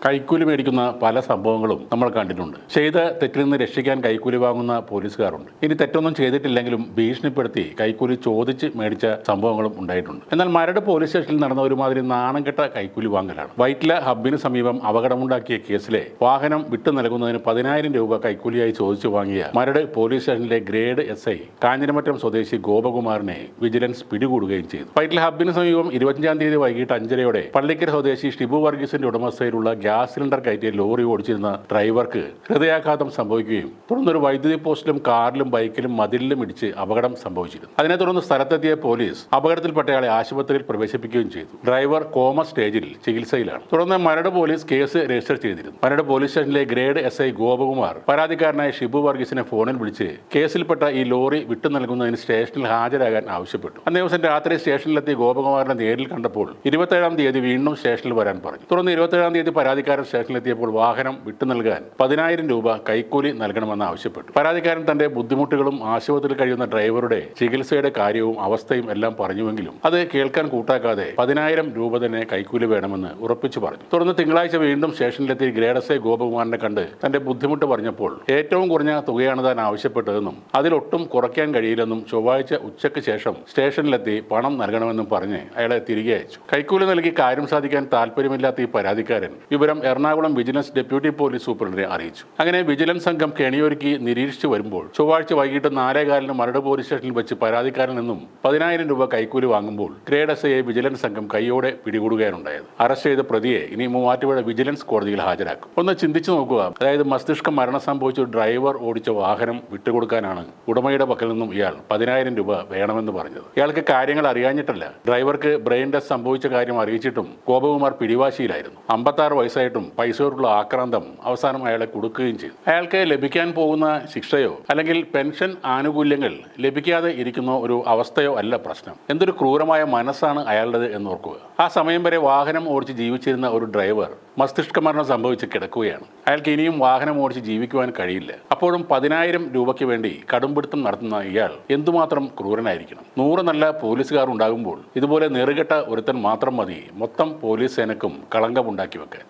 കൈക്കൂലി മേടിക്കുന്ന പല സംഭവങ്ങളും നമ്മൾ കണ്ടിട്ടുണ്ട്. ചെയ്ത തെറ്റിൽ നിന്ന് രക്ഷിക്കാൻ കൈക്കൂലി വാങ്ങുന്ന പോലീസുകാരുണ്ട്. ഇനി തെറ്റൊന്നും ചെയ്തിട്ടില്ലെങ്കിലും ഭീഷണിപ്പെടുത്തി കൈക്കൂലി ചോദിച്ച് മേടിച്ച സംഭവങ്ങളും ഉണ്ടായിട്ടുണ്ട്. എന്നാൽ മരട് പോലീസ് സ്റ്റേഷനിൽ നടന്ന ഒരുമാതിരി നാണം കെട്ട കൈക്കൂലി വാങ്ങലാണ്. വൈറ്റില ഹബ്ബിന് സമീപം അപകടമുണ്ടാക്കിയ കേസിലെ വാഹനം വിട്ടു നൽകുന്നതിന് 10,000 രൂപ കൈക്കൂലിയായി ചോദിച്ചു വാങ്ങിയ മരട് പോലീസ് സ്റ്റേഷനിലെ ഗ്രേഡ് SI കാഞ്ഞിരമറ്റം സ്വദേശി ഗോപകുമാറിനെ വിജിലൻസ് പിടികൂടുകയും ചെയ്തു. വൈറ്റില ഹബ്ബിന് സമീപം 25-ാം തീയതി വൈകിട്ട് 5:30 പള്ളിക്കര സ്വദേശി ഷിബു വർഗീസിന്റെ ഉടമസ്ഥയിലുള്ള ഗ്യാസ് സിലിണ്ടർ കയറ്റിയ ലോറി ഓടിച്ചിരുന്ന ഡ്രൈവർക്ക് ഹൃദയാഘാതം സംഭവിക്കുകയും തുടർന്നൊരു വൈദ്യുതി പോസ്റ്റിലും കാറിലും ബൈക്കിലും മതിലിലും ഇടിച്ച് അപകടം സംഭവിച്ചിരുന്നു. അതിനെ തുടർന്ന് സ്ഥലത്തെത്തിയ പോലീസ് അപകടത്തിൽപ്പെട്ടയാളെ ആശുപത്രിയിൽ പ്രവേശിപ്പിക്കുകയും ചെയ്തു. ഡ്രൈവർ കോമ സ്റ്റേജിൽ ചികിത്സയിലാണ്. തുടർന്ന് മരട് പോലീസ് കേസ് രജിസ്റ്റർ ചെയ്തിരുന്നു. മരട് പോലീസ് സ്റ്റേഷനിലെ ഗ്രേഡ് SI ഗോപകുമാർ പരാതിക്കാരനായ ഷിബു വർഗീസിനെ ഫോണിൽ വിളിച്ച് കേസിൽപ്പെട്ട ഈ ലോറി വിട്ടു നൽകുന്നതിന് സ്റ്റേഷനിൽ ഹാജരാകാൻ ആവശ്യപ്പെട്ടു. അന്നേ ദിവസം രാത്രി സ്റ്റേഷനിലെത്തി ഗോപകുമാറിനെ നേരിൽ കണ്ടപ്പോൾ 27-ാം തീയതി വീണ്ടും സ്റ്റേഷനിൽ വരാൻ പറഞ്ഞു. തുടർന്ന് 27-ാം തീയതി പരാതിക്കാരൻ സ്റ്റേഷനിലെത്തിയപ്പോൾ വാഹനം വിട്ടു നൽകാൻ 10,000 രൂപ കൈക്കൂലി നൽകണമെന്ന് ആവശ്യപ്പെട്ടു. പരാതിക്കാരൻ തന്റെ ബുദ്ധിമുട്ടുകളും ആശുപത്രിയിൽ കഴിയുന്ന ഡ്രൈവറുടെ ചികിത്സയുടെ കാര്യവും അവസ്ഥയും എല്ലാം പറഞ്ഞുവെങ്കിലും അത് കേൾക്കാൻ കൂട്ടാക്കാതെ 10,000 രൂപ തന്നെ കൈക്കൂലി വേണമെന്ന് ഉറപ്പിച്ചു പറഞ്ഞു. തുടർന്ന് തിങ്കളാഴ്ച വീണ്ടും സ്റ്റേഷനിലെത്തി ഗ്രേഡ് SI ഗോപകുമാറിനെ കണ്ട് തന്റെ ബുദ്ധിമുട്ട് പറഞ്ഞപ്പോൾ ഏറ്റവും കുറഞ്ഞ തുകയാണ് താൻ ആവശ്യപ്പെട്ടതെന്നും അതിലൊട്ടും കുറയ്ക്കാൻ കഴിയില്ലെന്നും ചൊവ്വാഴ്ച ഉച്ചയ്ക്ക് ശേഷം സ്റ്റേഷനിലെത്തി പണം നൽകണമെന്നും പറഞ്ഞ് അയാളെ തിരികെ അയച്ചു. കൈക്കൂലി നൽകി കാര്യം സാധിക്കാൻ താല്പര്യമില്ലാത്ത ഈ പരാതിക്കാരൻ വിവരം എറണാകുളം വിജിലൻസ് ഡെപ്യൂട്ടി പോലീസ് സൂപ്രണ്ടിനെ അറിയിച്ചു. അങ്ങനെ വിജിലൻസ് സംഘം കെണിയൊരുക്കി നിരീക്ഷിച്ചു വരുമ്പോൾ ചൊവ്വാഴ്ച വൈകിട്ട് 4:15 മരട് പോലീസ് സ്റ്റേഷനിൽ വെച്ച് പരാതിക്കാരിൽ നിന്നും 10,000 രൂപ കൈക്കൂലി വാങ്ങുമ്പോൾ ഗ്രേഡ് SIയെ വിജിലൻസ് സംഘം കൈയോടെ പിടികൂടുകയാണുണ്ടായത്. അറസ്റ്റ് ചെയ്ത പ്രതിയെ ഇനി മൂവാറ്റുപുഴ വിജിലൻസ് കോടതിയിൽ ഹാജരാക്കും. ഒന്ന് ചിന്തിച്ചു നോക്കുക, അതായത് മസ്തിഷ്ക മരണം സംഭവിച്ച ഡ്രൈവർ ഓടിച്ച വാഹനം വിട്ടുകൊടുക്കാനാണ് ഉടമയുടെ പക്കൽ നിന്നും ഇയാൾ 10,000 രൂപ വേണമെന്ന് പറഞ്ഞത്. ഇയാൾക്ക് കാര്യങ്ങൾ അറിയാഞ്ഞിട്ടല്ല, ഡ്രൈവർക്ക് ബ്രെയിൻ ഡെത്ത് സംഭവിച്ച കാര്യം അറിയിച്ചിട്ടും ഗോപകുമാർ പിടിവാശിയിലായിരുന്നു. 56 വയസ്സായിട്ടും പൈസയോടുള്ള ആക്രാന്തം അവസാനം അയാളെ കൊടുക്കുകയും ചെയ്തു. അയാൾക്ക് ലഭിക്കാൻ പോകുന്ന ശിക്ഷയോ അല്ലെങ്കിൽ പെൻഷൻ ആനുകൂല്യങ്ങൾ ലഭിക്കാതെ ഇരിക്കുന്ന ഒരു അവസ്ഥയോ അല്ല പ്രശ്നം. എന്തൊരു ക്രൂരമായ മനസ്സാണ് അയാളുടേത് എന്നോർക്കുക. ആ സമയം വരെ വാഹനം ഓടിച്ച് ജീവിച്ചിരുന്ന ഒരു ഡ്രൈവർ മസ്തിഷ്ക മരണം സംഭവിച്ച് കിടക്കുകയാണ്. അയാൾക്ക് ഇനിയും വാഹനം ഓടിച്ച് ജീവിക്കുവാൻ കഴിയില്ല. അപ്പോഴും 10,000 രൂപയ്ക്ക് വേണ്ടി കടുംപിടുത്തം നടത്തുന്ന ഇയാൾ എന്തുമാത്രം ക്രൂരനായിരിക്കണം. 100 നല്ല പോലീസുകാർ ഉണ്ടാകുമ്പോൾ ഇതുപോലെ നെറുകെട്ട ഒരുത്തൻ മാത്രം മതി മൊത്തം പോലീസ് സേനക്കും കളങ്കമുണ്ടാക്കി വെക്കാൻ.